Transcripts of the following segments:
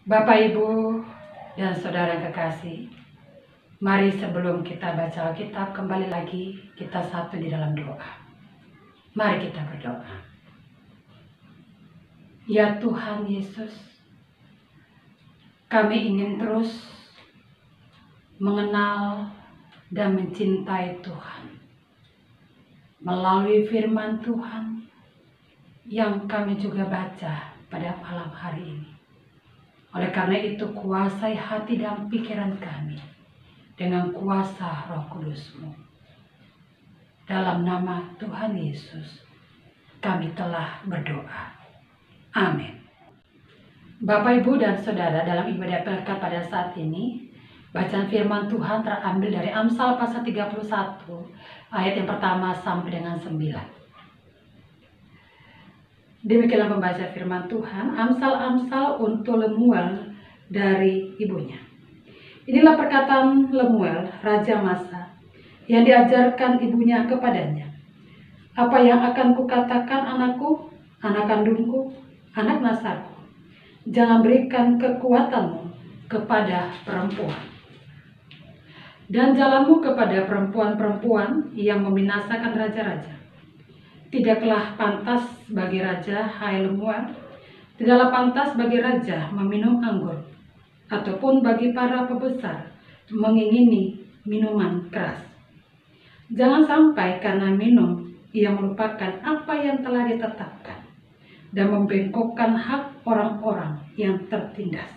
Bapak, Ibu, dan saudara kekasih, mari sebelum kita baca Alkitab kembali lagi kita satu di dalam doa. Mari kita berdoa. Ya Tuhan Yesus, kami ingin terus mengenal dan mencintai Tuhan melalui firman Tuhan yang kami juga baca pada malam hari ini. Oleh karena itu, kuasai hati dan pikiran kami dengan kuasa Roh Kudus-Mu. Dalam nama Tuhan Yesus, kami telah berdoa. Amin. Bapak, Ibu, dan Saudara, dalam ibadah Pelkat pada saat ini, bacaan firman Tuhan terambil dari Amsal pasal 31, ayat yang pertama sampai dengan 9. Demikianlah pembaca firman Tuhan, Amsal-Amsal untuk Lemuel dari ibunya. Inilah perkataan Lemuel, Raja Masa, yang diajarkan ibunya kepadanya. Apa yang akan kukatakan anakku, anak kandungku, anak nasarku? Jangan berikan kekuatanmu kepada perempuan, dan jalanmu kepada perempuan-perempuan yang membinasakan raja-raja. Tidaklah pantas bagi raja, hai Lemuel, tidaklah pantas bagi raja meminum anggur, ataupun bagi para pembesar mengingini minuman keras. Jangan sampai karena minum ia melupakan apa yang telah ditetapkan dan membengkokkan hak orang-orang yang tertindas.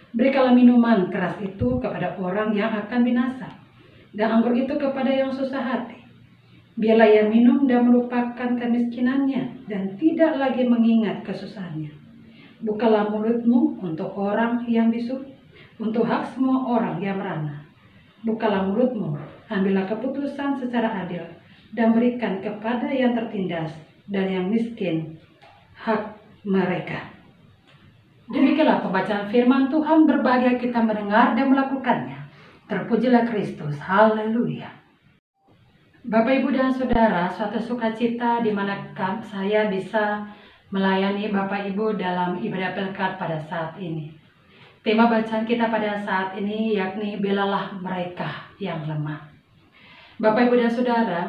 Berikanlah minuman keras itu kepada orang yang akan binasa, dan anggur itu kepada yang susah hati. Biarlah ia minum dan melupakan kemiskinannya dan tidak lagi mengingat kesusahannya. Bukalah mulutmu untuk orang yang bisu, untuk hak semua orang yang merana. Bukalah mulutmu, ambillah keputusan secara adil, dan berikan kepada yang tertindas dan yang miskin hak mereka. Demikianlah pembacaan firman Tuhan, berbahagia kita mendengar dan melakukannya. Terpujilah Kristus, haleluya. Bapak, Ibu, dan Saudara, suatu sukacita di mana saya bisa melayani Bapak Ibu dalam ibadah Pelkat pada saat ini. Tema bacaan kita pada saat ini yakni belalah mereka yang lemah. Bapak, Ibu, dan Saudara,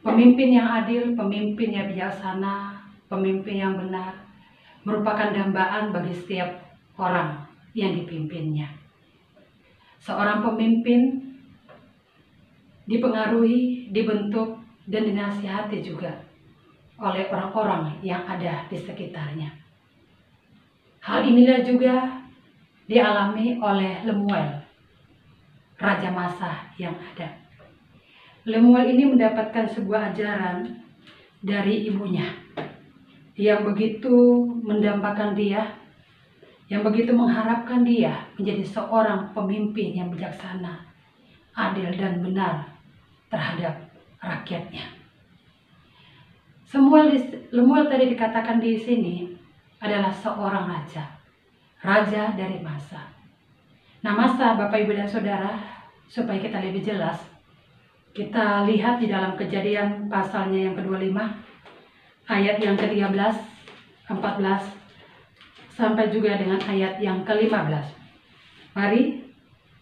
pemimpin yang adil, pemimpin yang bijaksana, pemimpin yang benar merupakan dambaan bagi setiap orang yang dipimpinnya. Seorang pemimpin dipengaruhi, dibentuk, dan dinasihati juga oleh orang-orang yang ada di sekitarnya. Hal inilah juga dialami oleh Lemuel, Raja Masa yang ada. Lemuel ini mendapatkan sebuah ajaran dari ibunya yang begitu mendambakan dia, yang begitu mengharapkan dia menjadi seorang pemimpin yang bijaksana, adil, dan benar terhadap rakyatnya. Lemuel tadi dikatakan di sini adalah seorang raja dari Masa. Nah, Masa, Bapak, Ibu, dan Saudara, supaya kita lebih jelas, kita lihat di dalam Kejadian pasalnya yang ke-25, ayat yang ke-13, 14, sampai juga dengan ayat yang ke-15. Mari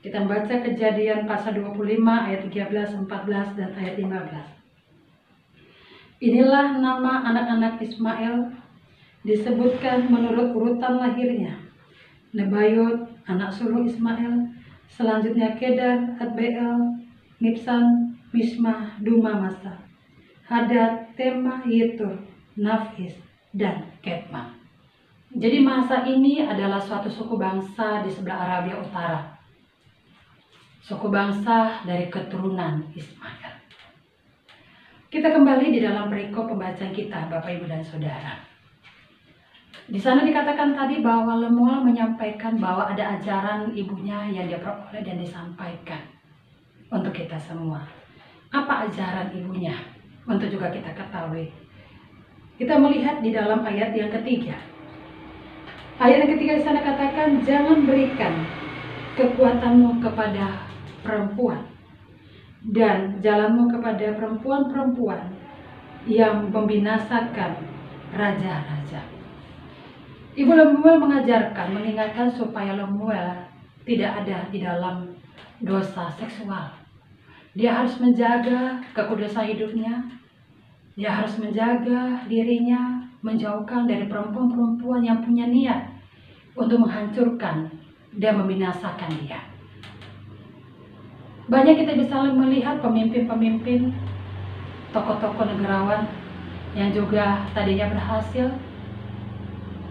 kita membaca Kejadian pasal 25 ayat 13, 14, dan ayat 15. Inilah nama anak-anak Ismail disebutkan menurut urutan lahirnya. Nebayot, anak sulung Ismail, selanjutnya Kedar, Adbeel, Mibsam, Mismah, Duma, Masa, Hadad, Tema, Yetur, Nafis, dan Ketma. Jadi Masa ini adalah suatu suku bangsa di sebelah Arabia Utara. Suku bangsa dari keturunan Ismail. Kita kembali di dalam perikop pembacaan kita, Bapak, Ibu, dan Saudara. Di sana dikatakan tadi bahwa Lemuel menyampaikan bahwa ada ajaran ibunya yang dia peroleh dan disampaikan untuk kita semua. Apa ajaran ibunya? Untuk juga kita ketahui. Kita melihat di dalam ayat yang ketiga. Ayat yang ketiga di sana katakan, jangan berikan kekuatanmu kepada perempuan, dan jalanmu kepada perempuan-perempuan yang membinasakan raja-raja. Ibu Lemuel mengajarkan, mengingatkan supaya Lemuel tidak ada di dalam dosa seksual. Dia harus menjaga kekudusan hidupnya. Dia harus menjaga dirinya, menjauhkan dari perempuan-perempuan yang punya niat untuk menghancurkan dan membinasakan dia. Banyak kita bisa melihat pemimpin-pemimpin, tokoh-tokoh negarawan yang juga tadinya berhasil,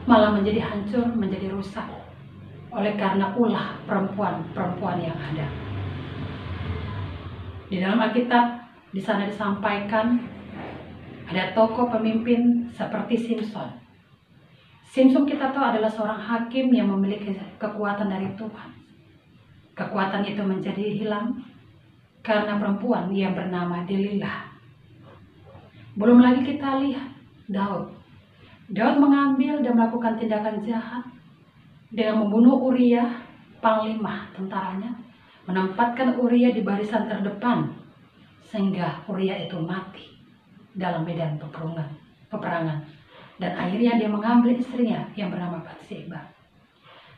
malah menjadi hancur, menjadi rusak oleh karena ulah perempuan-perempuan yang ada. Di dalam Alkitab, di sana disampaikan ada tokoh pemimpin seperti Simson. Simson kita tahu adalah seorang hakim yang memiliki kekuatan dari Tuhan. Kekuatan itu menjadi hilang karena perempuan yang bernama Delilah. Belum lagi kita lihat Daud. Daud mengambil dan melakukan tindakan jahat dengan membunuh Uria, panglima tentaranya, menempatkan Uria di barisan terdepan sehingga Uria itu mati dalam medan peperangan. Dan akhirnya dia mengambil istrinya yang bernama Batseba.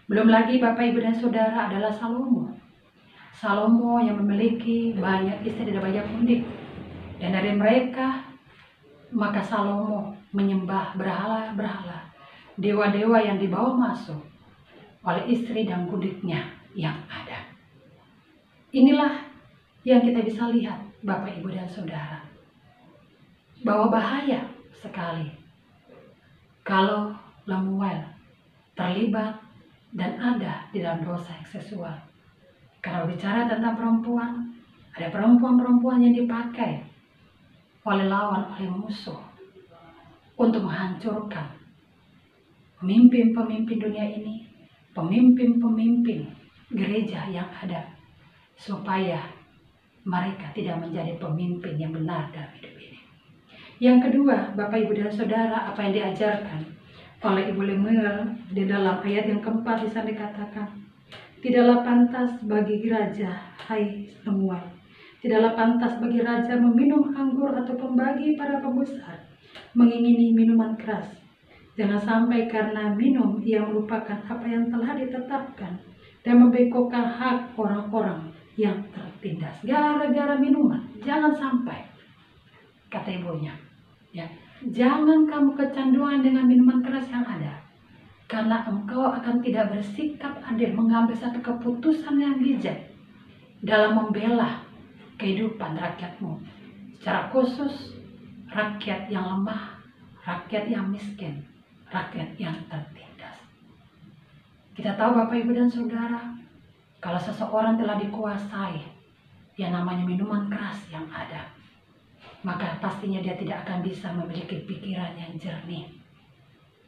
Belum lagi Bapak, Ibu, dan Saudara adalah Salomo. Salomo yang memiliki banyak istri dan banyak pundik. Dan dari mereka, maka Salomo menyembah berhala-berhala, dewa-dewa yang dibawa masuk oleh istri dan pundiknya yang ada. Inilah yang kita bisa lihat, Bapak, Ibu, dan Saudara, bahwa bahaya sekali kalau Lemuel terlibat dan ada di dalam dosa seksual. Kalau bicara tentang perempuan, ada perempuan-perempuan yang dipakai oleh lawan, oleh musuh untuk menghancurkan pemimpin-pemimpin dunia ini, pemimpin-pemimpin gereja yang ada, supaya mereka tidak menjadi pemimpin yang benar dalam hidup ini. Yang kedua, Bapak, Ibu, dan Saudara, apa yang diajarkan oleh Ibu Lemuel di dalam ayat yang keempat di sana dikatakan, tidaklah pantas bagi raja, hai Lemuel, tidaklah pantas bagi raja meminum anggur atau bagi para pembesar mengingini minuman keras. Jangan sampai karena minum ia melupakan apa yang telah ditetapkan dan membengkokkan hak orang-orang yang tertindas gara-gara minuman. Jangan sampai, kata ibunya, ya, jangan kamu kecanduan dengan minuman keras yang ada, karena engkau akan tidak bersikap adil, mengambil satu keputusan yang bijak dalam membela kehidupan rakyatmu, secara khusus rakyat yang lemah, rakyat yang miskin, rakyat yang tertindas. Kita tahu Bapak, Ibu, dan Saudara, kalau seseorang telah dikuasai yang namanya minuman keras yang ada, maka pastinya dia tidak akan bisa memiliki pikiran yang jernih.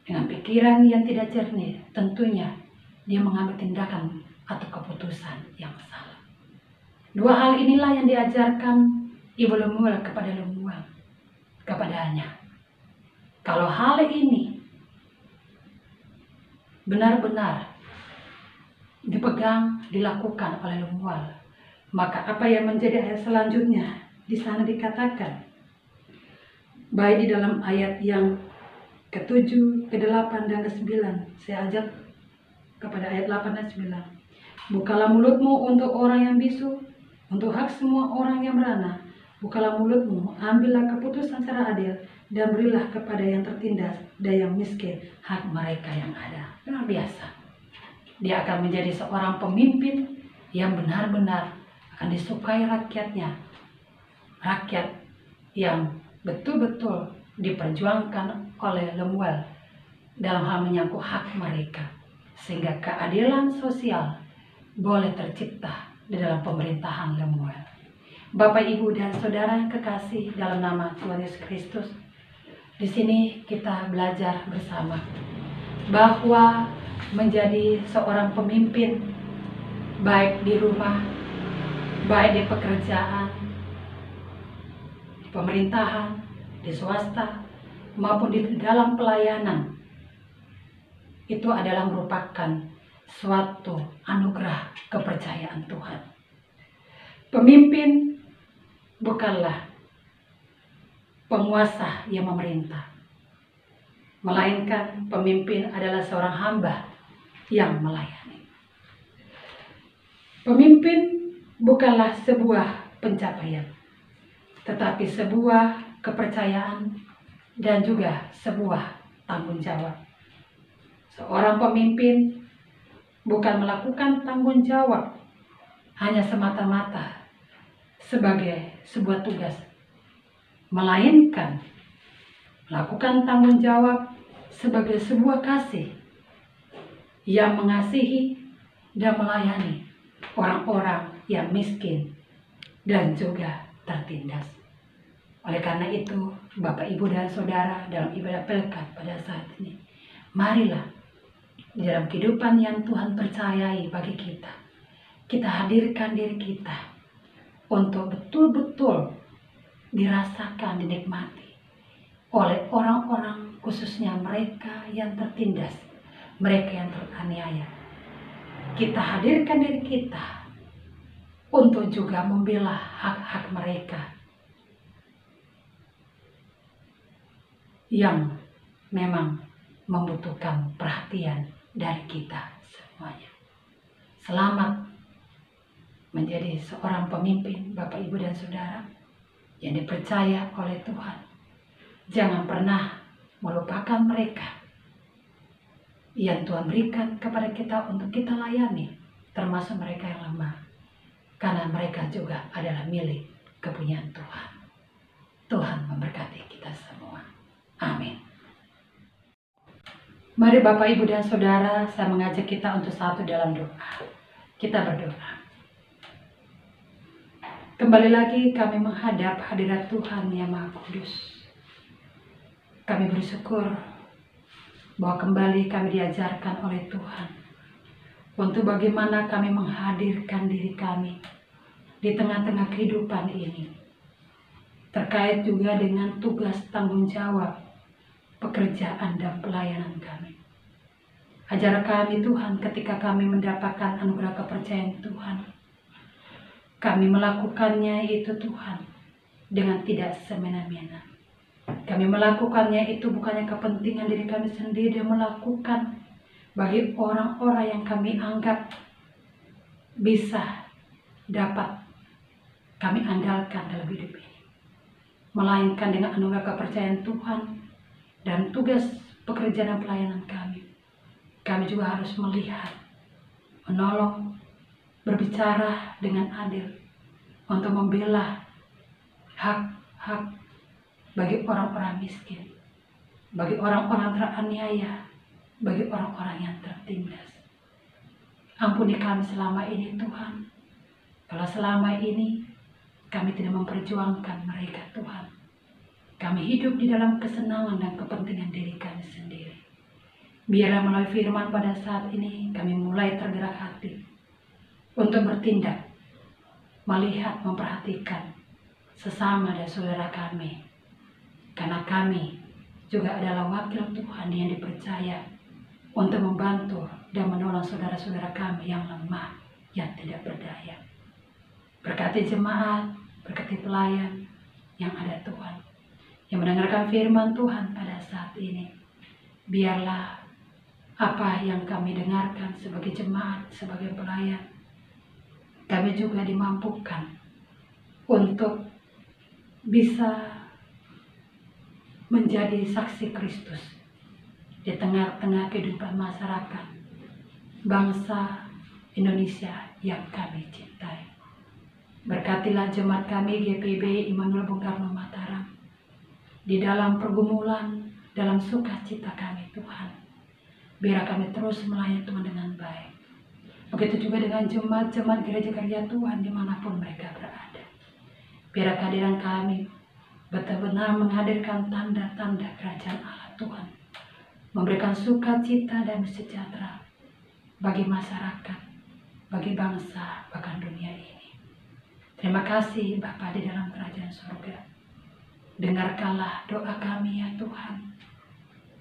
Dengan pikiran yang tidak jernih, tentunya dia mengambil tindakan atau keputusan yang salah. Dua hal inilah yang diajarkan Ibu Lemuel kepadanya. Kalau hal ini benar-benar dipegang, dilakukan oleh Lemuel, maka apa yang menjadi ayat selanjutnya di sana dikatakan, baik di dalam ayat yang ke-7, ke-8, dan ke-9. Saya ajak kepada ayat 8 dan 9. Bukalah mulutmu untuk orang yang bisu, untuk hak semua orang yang merana. Bukalah mulutmu, ambillah keputusan secara adil, dan berilah kepada yang tertindas dan yang miskin hak mereka yang ada. Luar biasa. Dia akan menjadi seorang pemimpin yang benar-benar akan disukai rakyatnya. Rakyat yang betul-betul diperjuangkan oleh Lemuel dalam hal menyangkut hak mereka. Sehingga keadilan sosial boleh tercipta di dalam pemerintahan Lemuel. Bapak, Ibu, dan Saudara yang kekasih dalam nama Tuhan Yesus Kristus, di sini kita belajar bersama bahwa menjadi seorang pemimpin, baik di rumah, baik di pekerjaan, di pemerintahan, di swasta, maupun di dalam pelayanan, itu adalah merupakan suatu anugerah kepercayaan Tuhan. Pemimpin bukanlah penguasa yang memerintah, melainkan pemimpin adalah seorang hamba yang melayani. Pemimpin bukanlah sebuah pencapaian, tetapi sebuah kepercayaan dan juga sebuah tanggung jawab. Seorang pemimpin bukan melakukan tanggung jawab hanya semata-mata sebagai sebuah tugas, melainkan melakukan tanggung jawab sebagai sebuah kasih yang mengasihi dan melayani orang-orang yang miskin dan juga tertindas. Oleh karena itu, Bapak, Ibu, dan Saudara, dalam ibadah Pelkat pada saat ini, marilah di dalam kehidupan yang Tuhan percayai bagi kita, kita hadirkan diri kita untuk betul-betul dirasakan, dinikmati oleh orang-orang, khususnya mereka yang tertindas, mereka yang teraniaya. Kita hadirkan diri kita untuk juga membela hak-hak mereka yang memang membutuhkan perhatian dari kita semuanya. Selamat menjadi seorang pemimpin, Bapak, Ibu, dan Saudara, yang dipercaya oleh Tuhan. Jangan pernah melupakan mereka yang Tuhan berikan kepada kita untuk kita layani, termasuk mereka yang lemah, karena mereka juga adalah milik kepunyaan Tuhan. Tuhan memberkati kita semua. Amin. Mari Bapak, Ibu, dan Saudara, saya mengajak kita untuk satu dalam doa. Kita berdoa. Kembali lagi kami menghadap hadirat Tuhan yang Maha Kudus. Kami bersyukur bahwa kembali kami diajarkan oleh Tuhan untuk bagaimana kami menghadirkan diri kami di tengah-tengah kehidupan ini, terkait juga dengan tugas tanggung jawab, pekerjaan dan pelayanan kami. Ajar kami Tuhan ketika kami mendapatkan anugerah kepercayaan Tuhan, kami melakukannya itu Tuhan dengan tidak semena-mena. Kami melakukannya itu bukannya kepentingan diri kami sendiri, dan melakukan bagi orang-orang yang kami anggap bisa dapat kami andalkan dalam hidup ini. Melainkan dengan anugerah kepercayaan Tuhan dan tugas pekerjaan dan pelayanan kami. Kami juga harus melihat, menolong, berbicara dengan adil untuk membela hak-hak bagi orang-orang miskin, bagi orang-orang teraniaya, bagi orang-orang yang tertindas. Ampuni kami selama ini Tuhan, kalau selama ini kami tidak memperjuangkan mereka Tuhan. Kami hidup di dalam kesenangan dan kepentingan diri kami sendiri. Biarlah melalui firman pada saat ini kami mulai tergerak hati untuk bertindak, melihat, memperhatikan sesama dan saudara kami. Karena kami juga adalah wakil Tuhan yang dipercaya untuk membantu dan menolong saudara-saudara kami yang lemah, yang tidak berdaya. Berkati jemaat, berkati pelayan yang ada Tuhan, yang mendengarkan firman Tuhan pada saat ini. Biarlah apa yang kami dengarkan sebagai jemaat, sebagai pelayan, kami juga dimampukan untuk bisa menjadi saksi Kristus di tengah-tengah kehidupan masyarakat bangsa Indonesia yang kami cintai. Berkatilah jemaat kami GPIB Immanuel Bung Karno Mataram di dalam pergumulan, dalam sukacita kami Tuhan. Biar kami terus melayani Tuhan dengan baik. Begitu juga dengan jemaat-jemaat gereja-gereja Tuhan dimanapun mereka berada. Biar kehadiran kami benar-benar menghadirkan tanda-tanda kerajaan Allah Tuhan, memberikan sukacita dan sejahtera bagi masyarakat, bagi bangsa, bahkan dunia ini. Terima kasih Bapa di dalam kerajaan surga. Dengarkanlah doa kami ya Tuhan,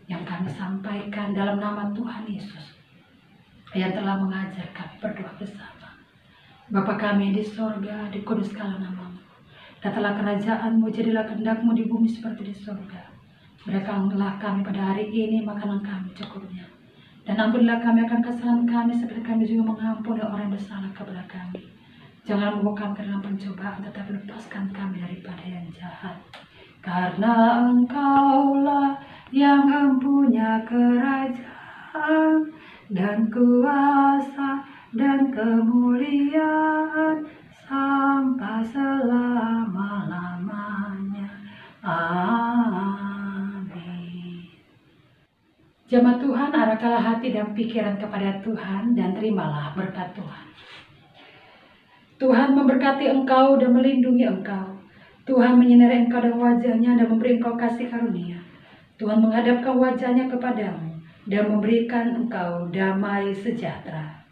yang kami sampaikan dalam nama Tuhan Yesus, yang telah mengajar kami berdoa bersama. Bapa kami di sorga, dikuduskanlah namamu. Datanglah kerajaan-Mu, jadilah kehendak-Mu di bumi seperti di surga. Berikanlah kami pada hari ini makanan kami cukupnya. Dan ampunilah kami akan kesalahan kami, seperti kami juga mengampuni orang yang bersalah kepada kami. Jangan membawa kami ke dalam pencobaan, tetapi lepaskan kami daripada yang jahat. Karena Engkaulah yang mempunyai kerajaan dan kuasa dan kemuliaan sampai selama-lamanya. Amin. Jemaat Tuhan, arahkanlah hati dan pikiran kepada Tuhan dan terimalah berkat Tuhan. Tuhan memberkati engkau dan melindungi engkau. Tuhan menyinari engkau dengan wajah-Nya dan memberi engkau kasih karunia. Tuhan menghadapkan wajah-Nya kepadamu dan memberikan engkau damai sejahtera.